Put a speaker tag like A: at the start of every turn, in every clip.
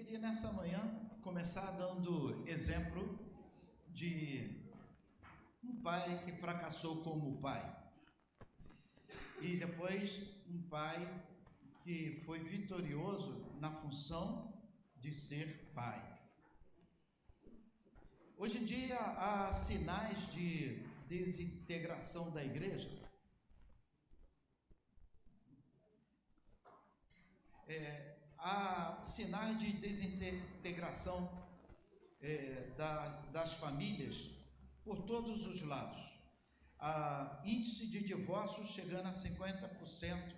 A: queria nessa manhã começar dando exemplo de um pai que fracassou como pai e depois um pai que foi vitorioso na função de ser pai. Hoje em dia há sinais de desintegração da igreja. Há sinais de desintegração das famílias por todos os lados. Há índice de divórcios chegando a 50%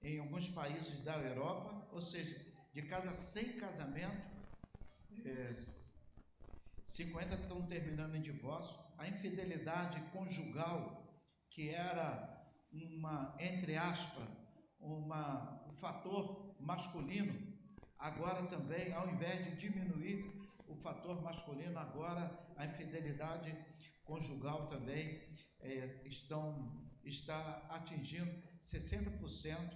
A: em alguns países da Europa, ou seja, de cada 100 casamentos, 50 estão terminando em divórcio. A infidelidade conjugal, que era entre aspas, um fator masculino, agora também, ao invés de diminuir o fator masculino, agora a infidelidade conjugal também está atingindo 60%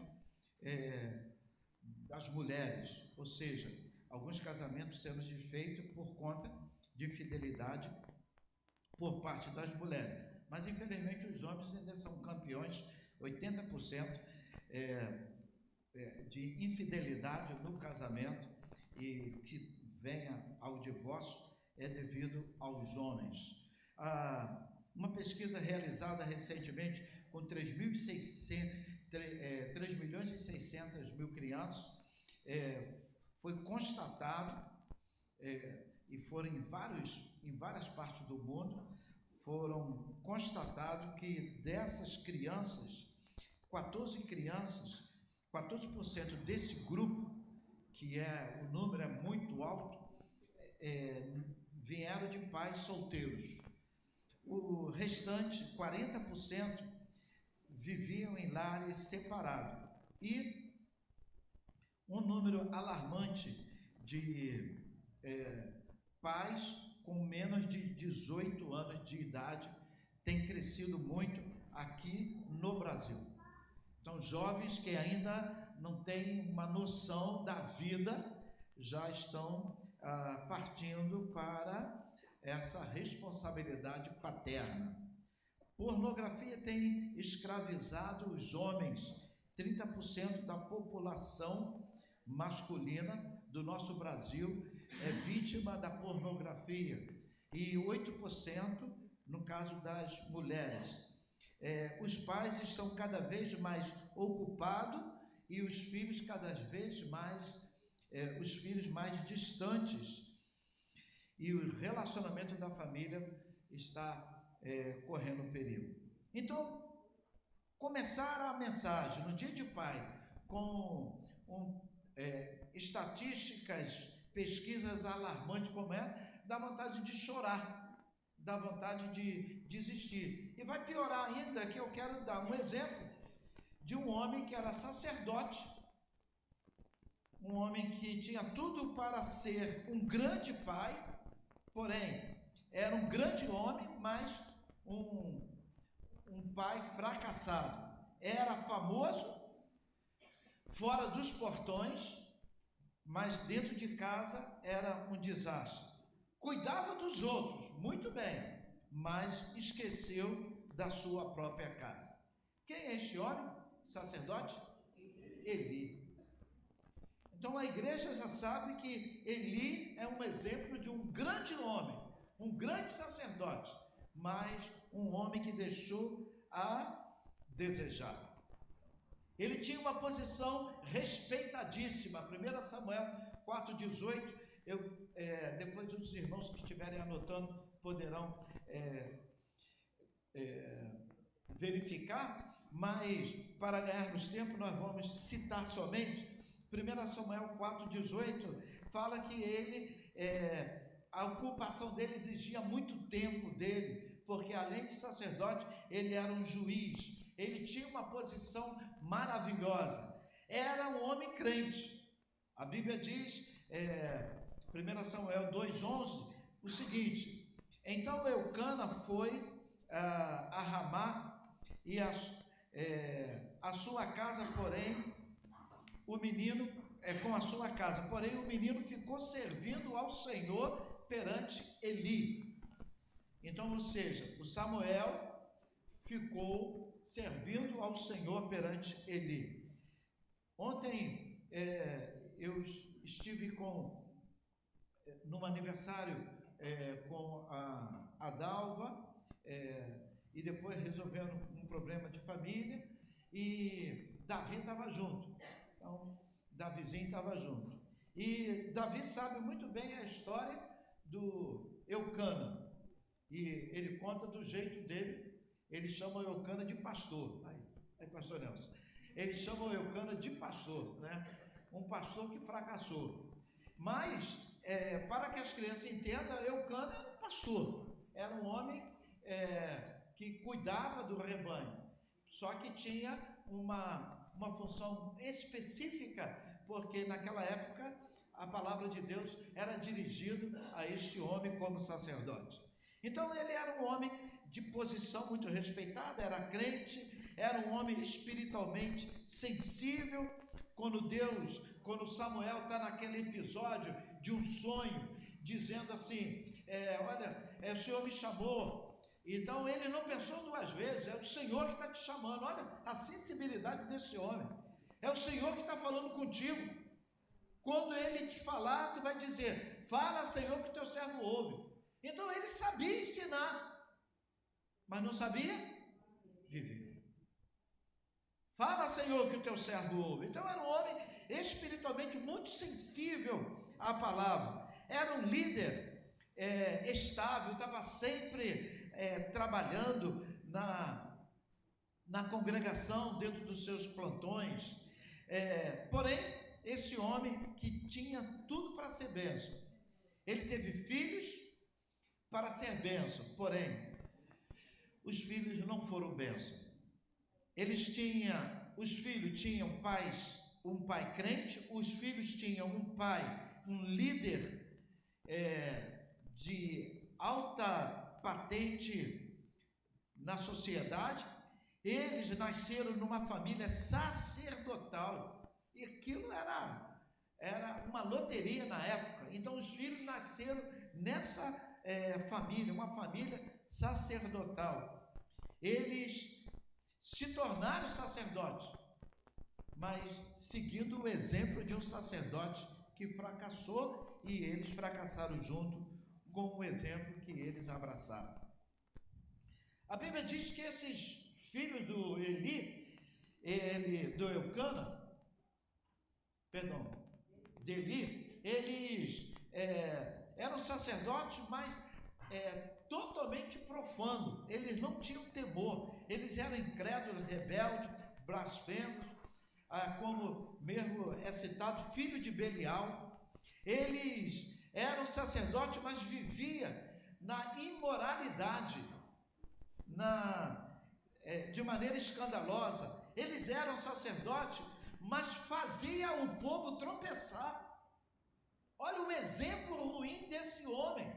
A: das mulheres, ou seja, alguns casamentos sendo desfeitos por conta de infidelidade por parte das mulheres. Mas infelizmente os homens ainda são campeões, 80% de infidelidade no casamento, e que venha ao divórcio é devido aos homens. Uma pesquisa realizada recentemente com 3.600.000 crianças, foi constatado, e foram em várias partes do mundo, foram constatado que dessas crianças, 14% desse grupo, que o número é muito alto, vieram de pais solteiros. O restante, 40%, viviam em lares separados. E um número alarmante de pais com menos de 18 anos de idade tem crescido muito aqui no Brasil. Então, jovens que ainda não têm uma noção da vida já estão partindo para essa responsabilidade paterna. Pornografia tem escravizado os homens. 30% da população masculina do nosso Brasil é vítima da pornografia e 8% no caso das mulheres. Os pais estão cada vez mais ocupados e os filhos cada vez mais distantes, e o relacionamento da família está correndo perigo. Então, começar a mensagem no Dia de Pai com estatísticas, pesquisas alarmantes como dá vontade de chorar, dá vontade de desistir. E vai piorar ainda, que eu quero dar um exemplo de um homem que era sacerdote, um homem que tinha tudo para ser um grande pai, porém, era um grande homem, mas um pai fracassado. Era famoso fora dos portões, mas dentro de casa era um desastre. Cuidava dos outros, muito bem, mas esqueceu da sua própria casa. Quem é este homem? Sacerdote? Eli. Então a igreja já sabe que Eli é um exemplo de um grande homem, um grande sacerdote, mas um homem que deixou a desejar. Ele tinha uma posição respeitadíssima. 1 Samuel 4,18, depois os irmãos que estiverem anotando poderão verificar, mas para ganharmos tempo nós vamos citar somente 1 Samuel 4,18, fala que a ocupação dele exigia muito tempo dele, porque além de sacerdote, ele era um juiz, ele tinha uma posição maravilhosa, era um homem crente. A Bíblia diz, 1 Samuel 2,11, o seguinte: então Eucana foi a Ramá, e a sua casa, porém, o menino com a sua casa. Porém, o menino ficou servindo ao Senhor perante Eli. Então, ou seja, o Samuel ficou servindo ao Senhor perante Eli. Ontem eu estive num aniversário com a Dalva, e depois resolvendo um problema de família, e Davi estava junto. Então, Davizinho estava junto. E Davi sabe muito bem a história do Eucana. E ele conta do jeito dele. Ele chama o Eucana de pastor. Aí, pastor Nelson. Ele chama o Eucana de pastor, né? Um pastor que fracassou. Mas, para que as crianças entendam, Eucana era um pastor. Era um homem que cuidava do rebanho. Só que tinha uma função específica, porque naquela época a palavra de Deus era dirigida a este homem como sacerdote. Então ele era um homem de posição muito respeitada, era crente, era um homem espiritualmente sensível. Quando Samuel está naquele episódio de um sonho, dizendo assim, olha, o Senhor me chamou. Então ele não pensou duas vezes, é o Senhor que está te chamando. Olha a sensibilidade desse homem, é o Senhor que está falando contigo. Quando ele te falar, tu vai dizer, fala, Senhor, que teu servo ouve. Então ele sabia ensinar, mas não sabia viver. Fala, Senhor, que o teu servo ouve. Então era um homem espiritualmente muito sensível à palavra. Era um líder estável, estava sempre trabalhando na congregação, dentro dos seus plantões. Porém, esse homem que tinha tudo para ser bênção, ele teve filhos para ser bênção, porém, os filhos não foram bênção. Os filhos tinham um pai crente, os filhos tinham um líder de alta patente na sociedade. Eles nasceram numa família sacerdotal, e aquilo era uma loteria na época. Então os filhos nasceram nessa família, uma família sacerdotal. Eles se tornaram sacerdotes, mas seguindo o exemplo de um sacerdote que fracassou, e eles fracassaram junto com o exemplo que eles abraçaram. A Bíblia diz que esses filhos do de Eli, eles eram sacerdotes, mas totalmente profanos. Eles não tinham temor, eles eram incrédulos, rebeldes, blasfemos, como mesmo é citado, filho de Belial. Eles eram sacerdotes, mas viviam na imoralidade, de maneira escandalosa. Eles eram sacerdotes, mas faziam o povo tropeçar. Olha o exemplo ruim desse homem,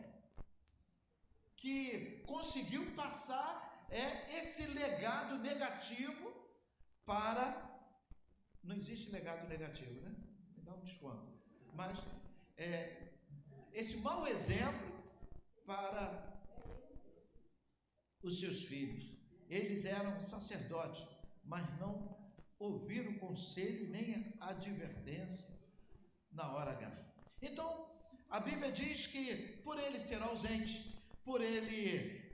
A: que conseguiu passar esse legado negativo para... Não existe legado negativo, né? Me dá um desconto. Mas esse mau exemplo para os seus filhos. Eles eram sacerdotes, mas não ouviram o conselho nem a advertência na hora H. Então, a Bíblia diz que por ele ser ausente, por ele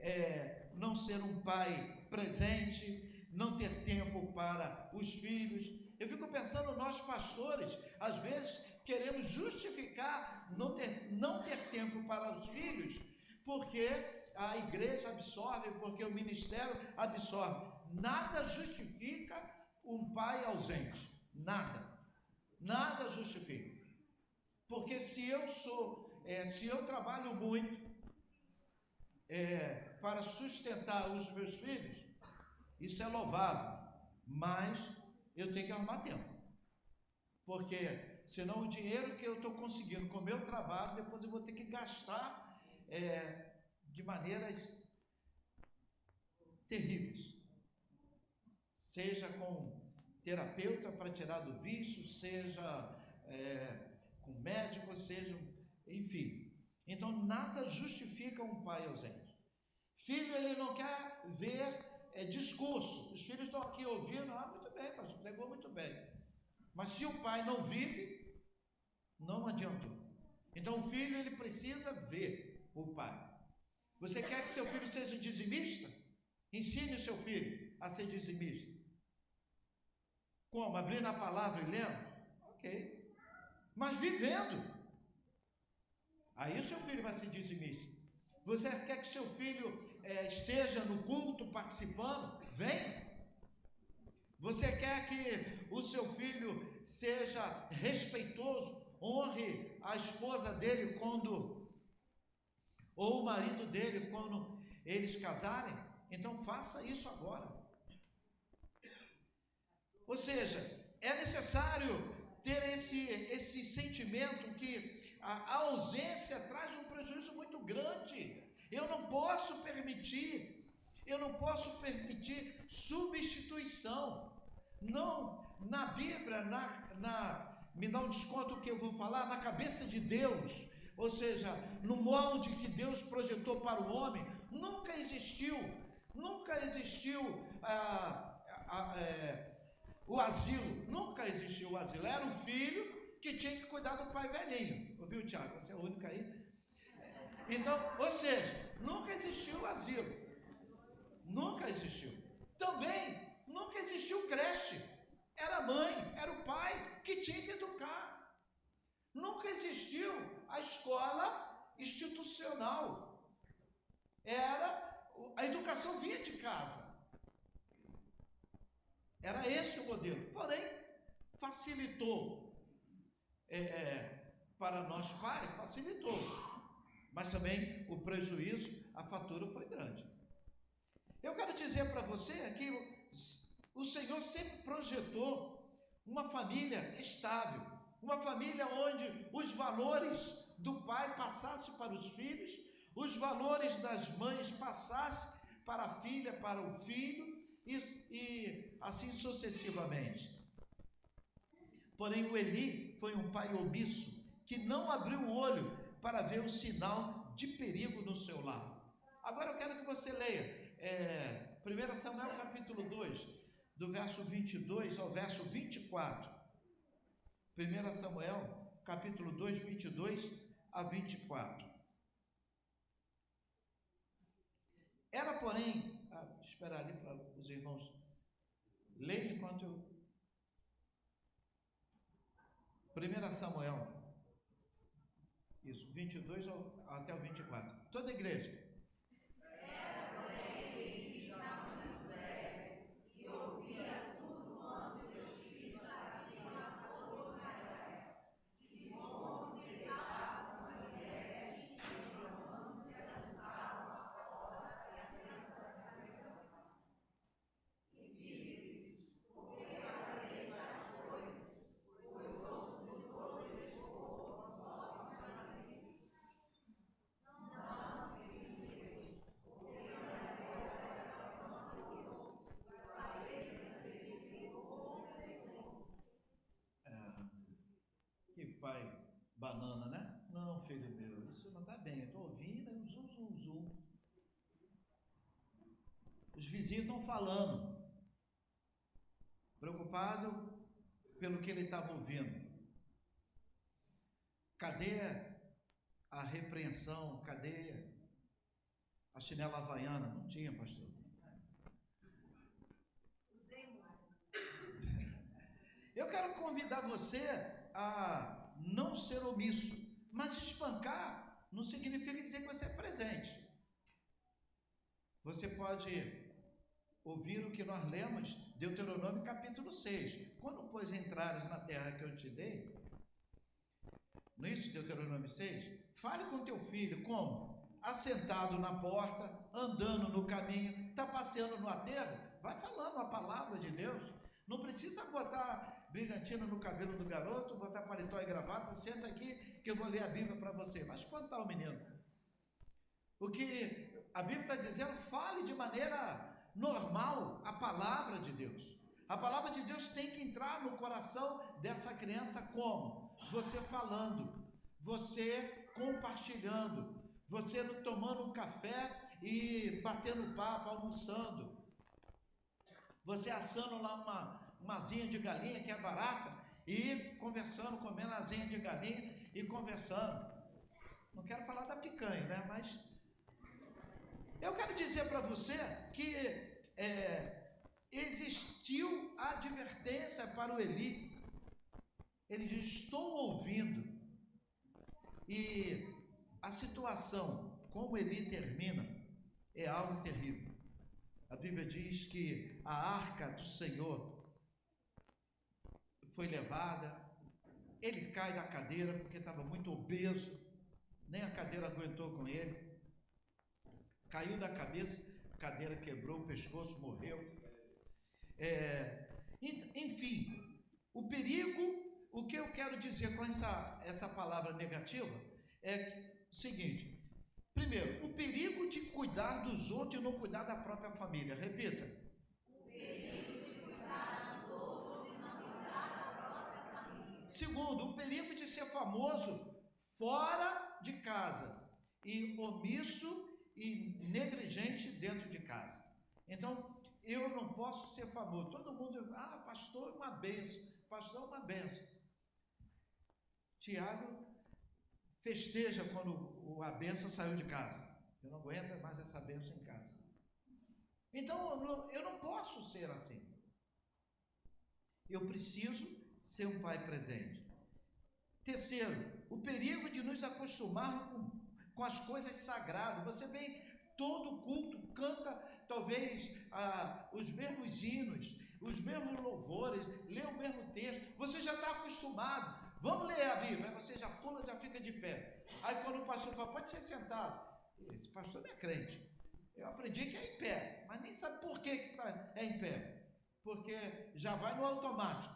A: não ser um pai presente, não ter tempo para os filhos. Eu fico pensando, nós pastores, às vezes queremos justificar não ter tempo para os filhos, porque a igreja absorve, porque o ministério absorve. Nada justifica um pai ausente. Nada justifica. Porque se eu trabalho muito para sustentar os meus filhos, isso é louvável, mas eu tenho que arrumar tempo. Porque senão o dinheiro que eu estou conseguindo com o meu trabalho, depois eu vou ter que gastar de maneiras terríveis. Seja com terapeuta para tirar do vício, seja com médicos, sejam, enfim. Então, nada justifica um pai ausente. Filho, ele não quer ver discurso. Os filhos estão aqui ouvindo, muito bem, pastor, pregou muito bem. Mas se o pai não vive, não adiantou. Então, o filho, ele precisa ver o pai. Você quer que seu filho seja dizimista? Ensine o seu filho a ser dizimista. Como? Abrindo a palavra e lendo? Ok. Mas vivendo. Aí o seu filho vai ser dizimista. Você quer que seu filho esteja no culto participando? Venha. Você quer que o seu filho seja respeitoso, honre a esposa dele ou o marido dele quando eles casarem? Então faça isso agora. Ou seja, é necessário ter esse sentimento que a ausência traz um prejuízo muito grande. Eu não posso permitir substituição. Não, na Bíblia, me dá um desconto que eu vou falar, na cabeça de Deus, ou seja, no molde que Deus projetou para o homem, nunca existiu o asilo, nunca existiu o asilo. Era um filho que tinha que cuidar do pai velhinho. Ouviu, Tiago? Você é o único aí? Então, ou seja, nunca existiu o asilo. Nunca existiu. Também nunca existiu creche. Era a mãe, era o pai que tinha que educar. Nunca existiu a escola institucional. A educação vinha de casa. Era esse o modelo. Porém, facilitou. Para nós pais, facilitou. Mas também o prejuízo, a fatura foi grande. Eu quero dizer para você que o Senhor sempre projetou uma família estável, uma família onde os valores do pai passassem para os filhos, os valores das mães passassem para a filha, para o filho e assim sucessivamente. Porém, o Eli foi um pai omisso que não abriu o olho para ver o sinal de perigo no seu lar. Agora eu quero que você leia 1 Samuel capítulo 2, do verso 22 ao verso 24. 1 Samuel capítulo 2, 22 a 24. Era, porém, esperar ali para os irmãos lerem enquanto eu... 1 Samuel, isso, 22 até o 24. Toda a igreja. Pai banana, né? Não, filho meu, isso não está bem. Eu estou ouvindo, zum, zum, zum. Os vizinhos estão falando, preocupado pelo que ele estava ouvindo. Cadê a repreensão? Cadê a chinela havaiana? Não tinha, pastor. Eu quero convidar você a não ser omisso, mas espancar não significa dizer que você é presente. Você pode ouvir o que nós lemos, Deuteronômio capítulo 6. Quando, pois, entrares na terra que eu te dei, não é isso, Deuteronômio 6? Fale com teu filho, como? Assentado na porta, andando no caminho, está passeando no aterro, vai falando a palavra de Deus. Não precisa botar brilhantina no cabelo do garoto, botar paletó e gravata, senta aqui que eu vou ler a Bíblia para você. Vai espantar o menino. O que a Bíblia está dizendo, fale de maneira normal a palavra de Deus. A palavra de Deus tem que entrar no coração dessa criança como? você falando, você compartilhando, você tomando um café e batendo papo, almoçando, você assando lá uma asinha de galinha que é barata e conversando, comendo asinha de galinha e conversando. Não quero falar da picanha, né? Mas eu quero dizer para você que existiu advertência para o Eli. Ele diz: estou ouvindo. E a situação, como Eli termina, é algo terrível. A Bíblia diz que a arca do Senhor foi levada, ele cai da cadeira porque estava muito obeso, nem a cadeira aguentou com ele, caiu da cabeça, a cadeira quebrou o pescoço, morreu. Enfim, o perigo, o que eu quero dizer com essa palavra negativa é o seguinte: primeiro, o perigo de cuidar dos outros e não cuidar da própria família. Repita. O perigo de cuidar dos outros e não cuidar da própria família. Segundo, o perigo de ser famoso fora de casa e omisso e negligente dentro de casa. Então, eu não posso ser famoso. Todo mundo, pastor, uma bênção. Pastor, uma bênção. Tiago festeja quando a bênção saiu de casa. Eu não aguento mais essa bênção em casa. Então, eu não posso ser assim. Eu preciso ser um pai presente. Terceiro, o perigo de nos acostumar com as coisas sagradas. Você vem todo culto, canta talvez os mesmos hinos, os mesmos louvores, lê o mesmo texto. Você já está acostumado. Vamos ler a Bíblia. Aí você já pula, já fica de pé. Aí quando o pastor fala, pode ser sentado. Esse pastor não é crente. Eu aprendi que é em pé, mas nem sabe por que é em pé. Porque já vai no automático.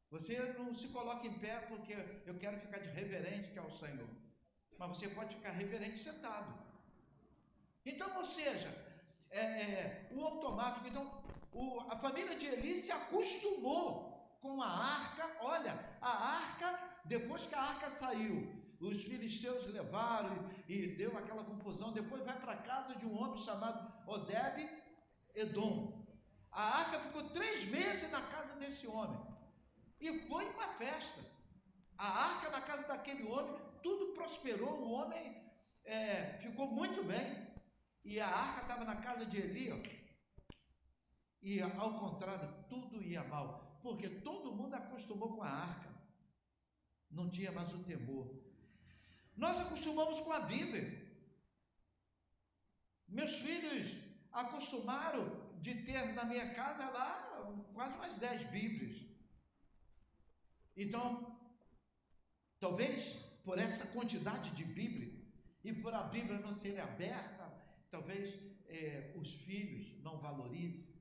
A: Você não se coloca em pé porque eu quero ficar de reverente que é o Senhor. Mas você pode ficar reverente sentado. Então, ou seja, o automático. Então, a família de Eli se acostumou com a arca. Olha, a arca, depois que a arca saiu, os filisteus levaram e deu aquela confusão. Depois vai para a casa de um homem chamado Obed-Edom. A arca ficou 3 meses na casa desse homem. E foi uma festa. A arca na casa daquele homem, tudo prosperou. O homem ficou muito bem. E a arca estava na casa de Eli, e ao contrário, tudo ia mal. Porque todo mundo acostumou com a arca. Não tinha mais o temor. Nós acostumamos com a Bíblia. Meus filhos acostumaram de ter na minha casa lá quase umas 10 Bíblias. Então, talvez por essa quantidade de Bíblia e por a Bíblia não ser aberta, talvez os filhos não valorizem.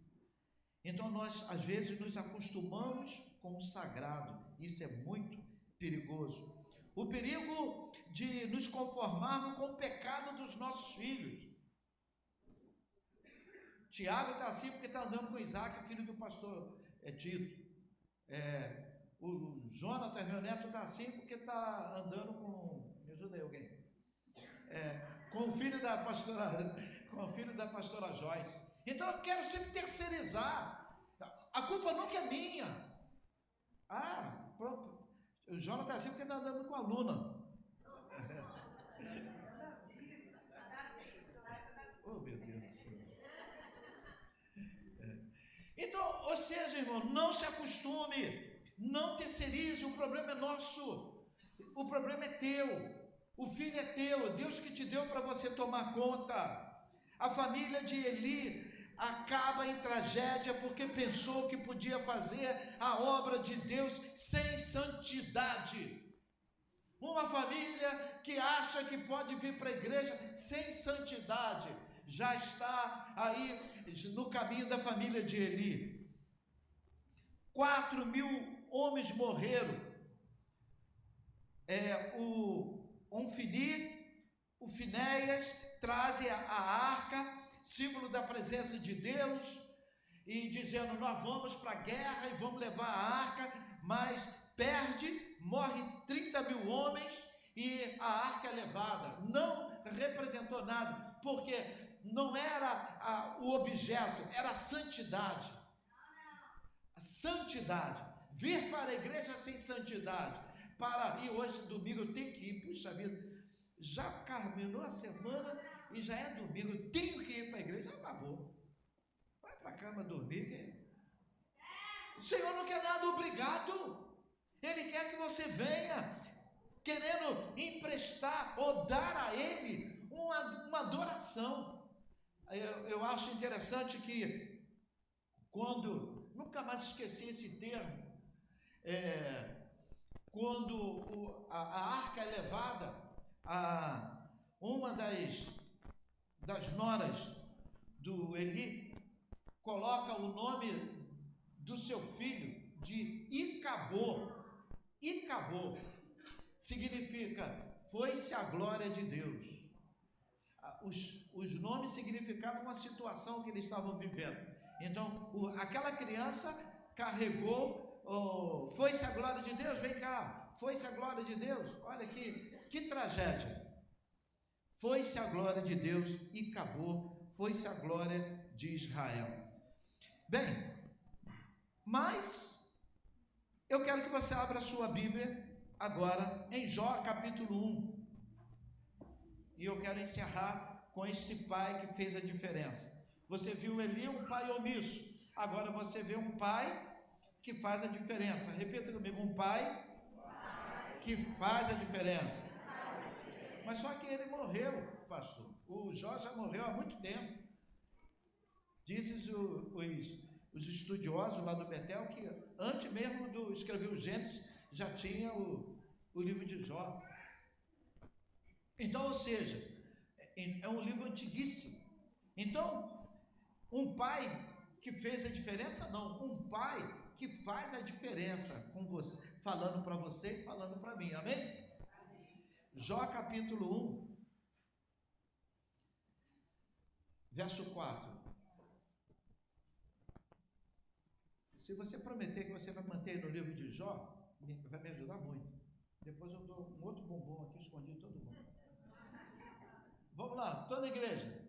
A: Então, nós às vezes nos acostumamos com o sagrado. Isso é muito perigoso. O perigo de nos conformarmos com o pecado dos nossos filhos. Tiago está assim porque está andando com Isaac, filho do pastor Tito. O Jonathan, meu neto, está assim porque está andando com... Me ajuda aí alguém. Com o filho da pastora Joyce. Então eu quero sempre terceirizar. A culpa nunca é minha. Pronto. O Jonathan está assim porque está andando com a Luna. Oh, meu Deus do céu. Então, ou seja, irmão, não se acostume. Não terceirize, o problema é nosso, o problema é teu, o filho é teu, Deus que te deu para você tomar conta. A família de Eli acaba em tragédia porque pensou que podia fazer a obra de Deus sem santidade. Uma família que acha que pode vir para a igreja sem santidade, já está aí no caminho da família de Eli. 4.000 homens morreram. O Onfini, o Finéias trazem a arca, símbolo da presença de Deus, e dizendo, nós vamos para a guerra e vamos levar a arca, mas morre elevada, não representou nada, porque não era o objeto, era a santidade. A santidade. Vir para a igreja sem santidade. E hoje, domingo, eu tenho que ir. Puxa vida, já terminou a semana e já é domingo, eu tenho que ir para a igreja. Vou. Vai para a cama dormir. O Senhor não quer nada obrigado. Ele quer que você venha querendo emprestar ou dar a Ele uma adoração. Eu acho interessante que nunca mais esqueci esse termo, quando a arca é levada, uma das noras do Eli coloca o nome do seu filho de Icabô. Icabô significa foi-se a glória de Deus. Os nomes significavam a situação que eles estavam vivendo. Então, aquela criança carregou, foi-se a glória de Deus, vem cá, foi-se a glória de Deus. Olha que tragédia. Foi-se a glória de Deus e acabou, foi-se a glória de Israel. Bem, mas eu quero que você abra a sua Bíblia agora em Jó capítulo 1. E eu quero encerrar com esse pai que fez a diferença. Você viu Eli, um pai omisso. Agora você vê um pai que faz a diferença. Repita comigo, um pai que faz a diferença. Mas só que ele morreu, pastor. O Jó já morreu há muito tempo. Dizem os estudiosos lá do Betel que antes mesmo de escrever o Gênesis já tinha o livro de Jó. Então, ou seja, é um livro antiguíssimo. Então, um pai que fez a diferença, não, um pai que faz a diferença com você, falando para você e falando para mim, amém? Jó capítulo 1, verso 4. Se você prometer que você vai manter no livro de Jó, vai me ajudar muito. Depois eu dou um outro bombom aqui, escondido todo mundo. Vamos lá, toda a igreja.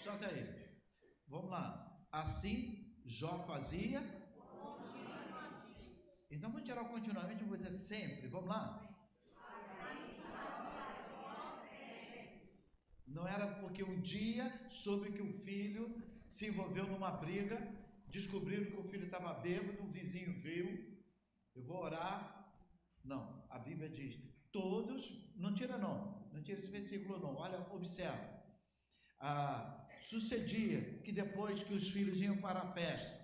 A: Solta aí. Vamos lá. Assim Jó fazia. Então vamos tirar o continuamente, eu vou dizer sempre. Vamos lá. Não era porque um dia soube que o filho se envolveu numa briga, descobriram que o filho estava bêbado, o vizinho viu, eu vou orar. Não, a Bíblia diz, todos, não tira esse versículo não, olha, observa. Sucedia que depois que os filhos iam para a festa,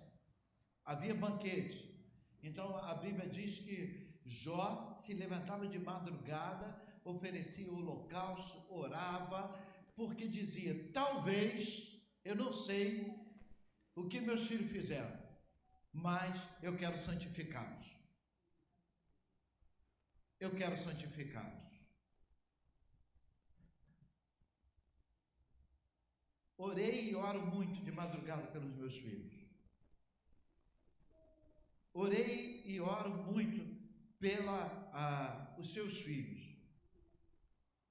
A: havia banquete. Então a Bíblia diz que Jó se levantava de madrugada, oferecia o holocausto, orava, porque dizia, talvez, eu não sei o que meus filhos fizeram, mas eu quero santificá-los. Eu quero santificá-los. Orei e oro muito de madrugada pelos meus filhos. Orei e oro muito os seus filhos.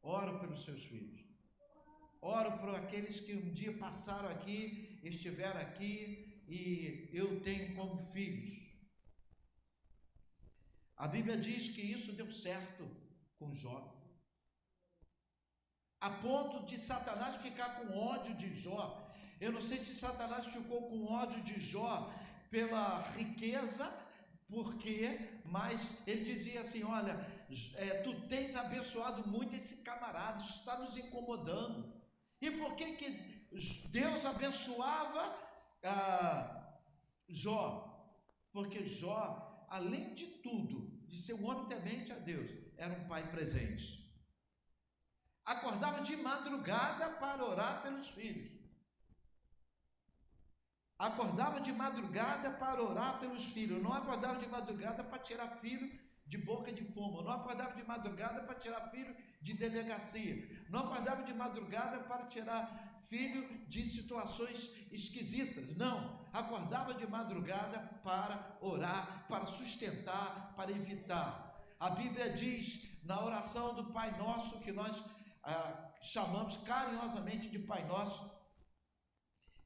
A: Oro pelos seus filhos. Oro por aqueles que um dia passaram aqui, estiveram aqui e eu tenho como filhos. A Bíblia diz que isso deu certo com Jó. A ponto de Satanás ficar com ódio de Jó. Eu não sei se Satanás ficou com ódio de Jó pela riqueza, Por quê? Mas ele dizia assim, olha, tu tens abençoado muito esse camarada, isso está nos incomodando. E por que Deus abençoava Jó? Porque Jó, além de tudo, de ser um homem temente a Deus, era um pai presente. Acordava de madrugada para orar pelos filhos. Acordava de madrugada para orar pelos filhos. Não acordava de madrugada para tirar filho de boca de fumo. Não acordava de madrugada para tirar filho de delegacia. Não acordava de madrugada para tirar filho de situações esquisitas. Não. Acordava de madrugada para orar, para sustentar, para evitar. A Bíblia diz na oração do Pai Nosso, que nós chamamos carinhosamente de Pai Nosso,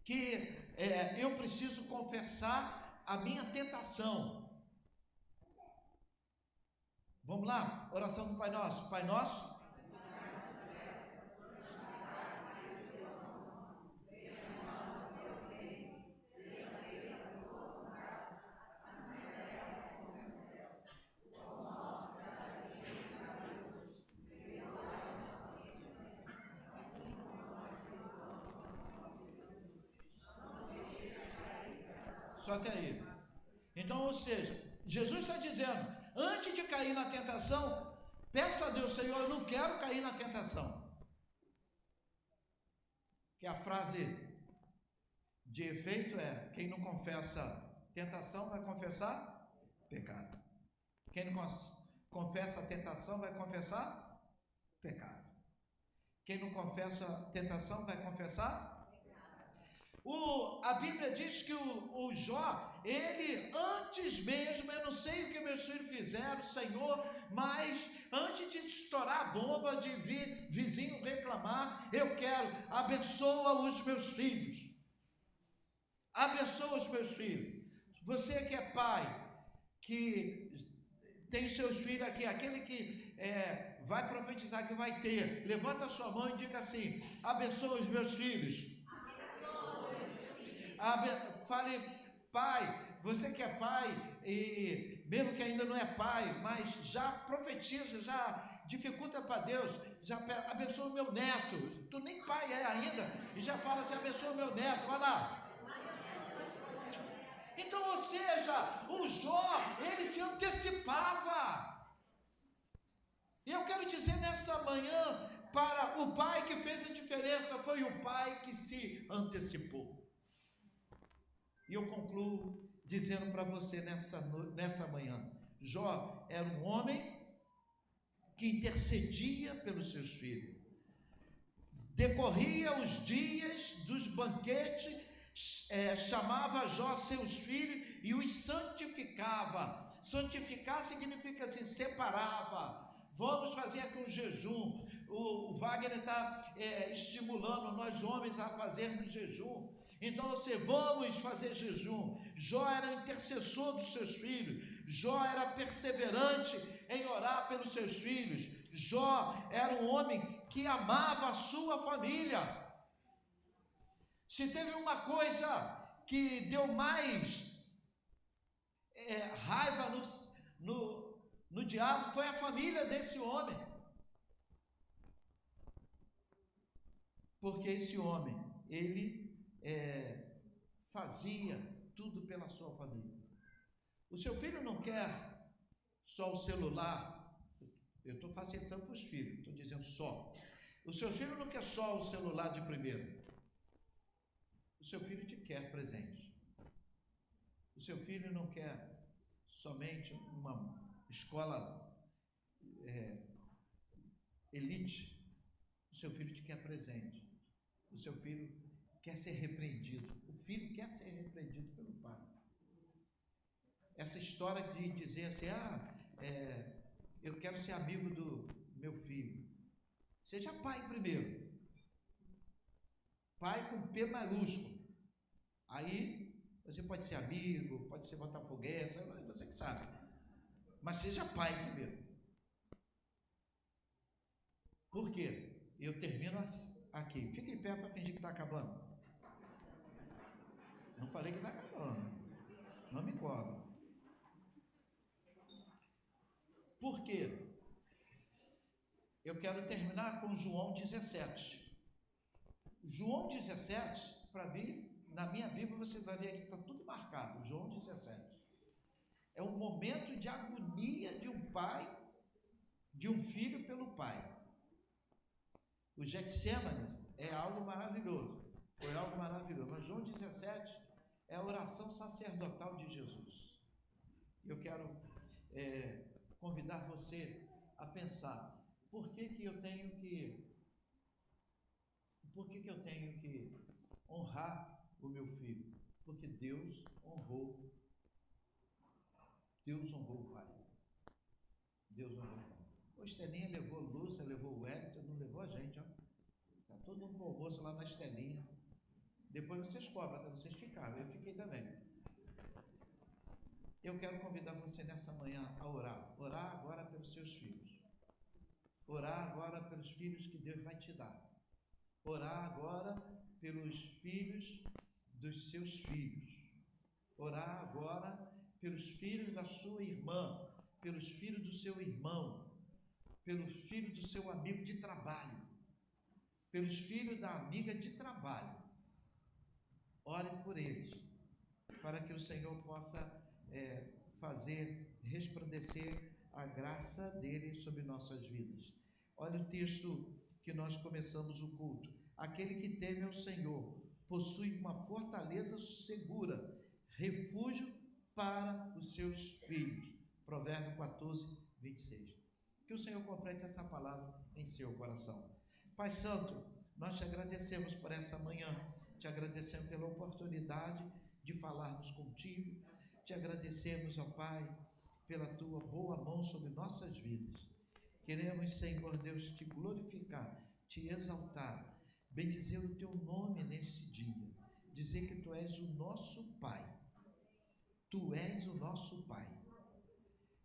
A: que eu preciso confessar a minha tentação. Vamos lá? Oração do Pai Nosso. Pai Nosso. Só até aí. Então, ou seja, Jesus está dizendo, antes de cair na tentação, peça a Deus, Senhor, eu não quero cair na tentação. Que a frase de efeito é, quem não confessa tentação vai confessar pecado. Quem não confessa a tentação vai confessar pecado. Quem não confessa a tentação vai confessar a Bíblia diz que o Jó, ele antes mesmo, eu não sei o que meus filhos fizeram, Senhor, mas antes de estourar a bomba, de vir vizinho reclamar, eu quero, abençoa os meus filhos. Abençoa os meus filhos. Você que é pai, que tem seus filhos aqui, aquele que vai profetizar, que vai ter, levanta a sua mão e diga assim, abençoa os meus filhos. Fale, pai, você que é pai, e mesmo que ainda não é pai, mas já profetiza, já dificulta para Deus, já abençoa o meu neto, tu nem pai é ainda, e já fala assim, abençoa o meu neto, vai lá. Então, ou seja, o Jó, ele se antecipava. E eu quero dizer nessa manhã, para o pai que fez a diferença, foi o pai que se antecipou. E eu concluo dizendo para você nessa manhã, Jó era um homem que intercedia pelos seus filhos. Decorria os dias dos banquetes, chamava Jó seus filhos e os santificava. Santificar significa assim, separava. Vamos fazer aqui um jejum. O Wagner está estimulando nós homens a fazermos jejum. Então vamos fazer jejum. Jó era intercessor dos seus filhos. Jó era perseverante em orar pelos seus filhos. Jó era um homem que amava a sua família. Se teve uma coisa que deu mais raiva no diabo, foi a família desse homem. Porque esse homem, ele fazia tudo pela sua família. O seu filho não quer só o celular. Eu estou facilitando para os filhos, estou dizendo só. O seu filho não quer só o celular de primeiro. O seu filho te quer presente. O seu filho não quer somente uma escola elite. O seu filho te quer presente. O seu filho quer ser repreendido. O filho quer ser repreendido pelo pai. Essa história de dizer assim, eu quero ser amigo do meu filho. Seja pai primeiro. Pai com P maiúsculo. Aí você pode ser amigo, pode ser botafoguense, você que sabe. Mas seja pai primeiro. Por quê? Eu termino aqui. Fica em pé para fingir que está acabando. Não falei que está acabando. Não me cobra. Por quê? Eu quero terminar com João 17. João 17, para mim, na minha Bíblia, você vai ver que está tudo marcado. João 17. É um momento de agonia de um pai, de um filho pelo pai. O Getsêmani é algo maravilhoso. Foi algo maravilhoso. Mas João 17 é a oração sacerdotal de Jesus. Eu quero convidar você a pensar, por que eu tenho que honrar o meu filho? Porque Deus honrou o pai. Deus honrou o pai. O Estelinha levou a Lúcia, levou o Wellington, não levou a gente, ó. Está todo mundo com o almoço lá na Estelinha. Depois vocês cobram, até vocês ficaram. Eu fiquei também. Eu quero convidar você nessa manhã a orar. Orar agora pelos seus filhos. Orar agora pelos filhos que Deus vai te dar. Orar agora pelos filhos dos seus filhos. Orar agora pelos filhos da sua irmã, pelos filhos do seu irmão, pelos filhos do seu amigo de trabalho, pelos filhos da amiga de trabalho. Ore por eles, para que o Senhor possa fazer resplandecer a graça dele sobre nossas vidas. Olha o texto que nós começamos o culto. Aquele que teme ao Senhor possui uma fortaleza segura, refúgio para os seus filhos. Provérbio 14, 26. Que o Senhor complete essa palavra em seu coração. Pai Santo, nós te agradecemos por essa manhã, te agradecemos pela oportunidade de falarmos contigo, te agradecemos, ó Pai, pela tua boa mão sobre nossas vidas. Queremos, Senhor Deus, te glorificar, te exaltar, bendizer o teu nome nesse dia, dizer que tu és o nosso Pai. Tu és o nosso Pai.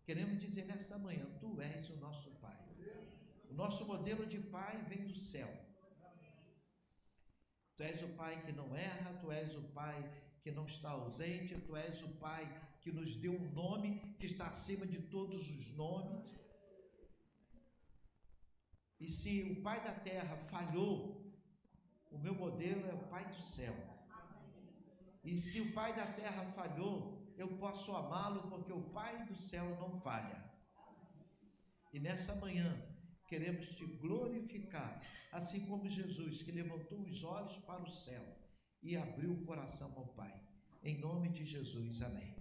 A: Queremos dizer nessa manhã, tu és o nosso Pai. O nosso modelo de Pai vem do céu. Tu és o Pai que não erra, tu és o Pai que não está ausente, tu és o Pai que nos deu um nome que está acima de todos os nomes. E se o Pai da terra falhou, o meu modelo é o Pai do céu. E se o Pai da terra falhou, eu posso amá-lo porque o Pai do céu não falha. E nessa manhã, queremos te glorificar, assim como Jesus, que levantou os olhos para o céu e abriu o coração ao Pai. Em nome de Jesus, amém.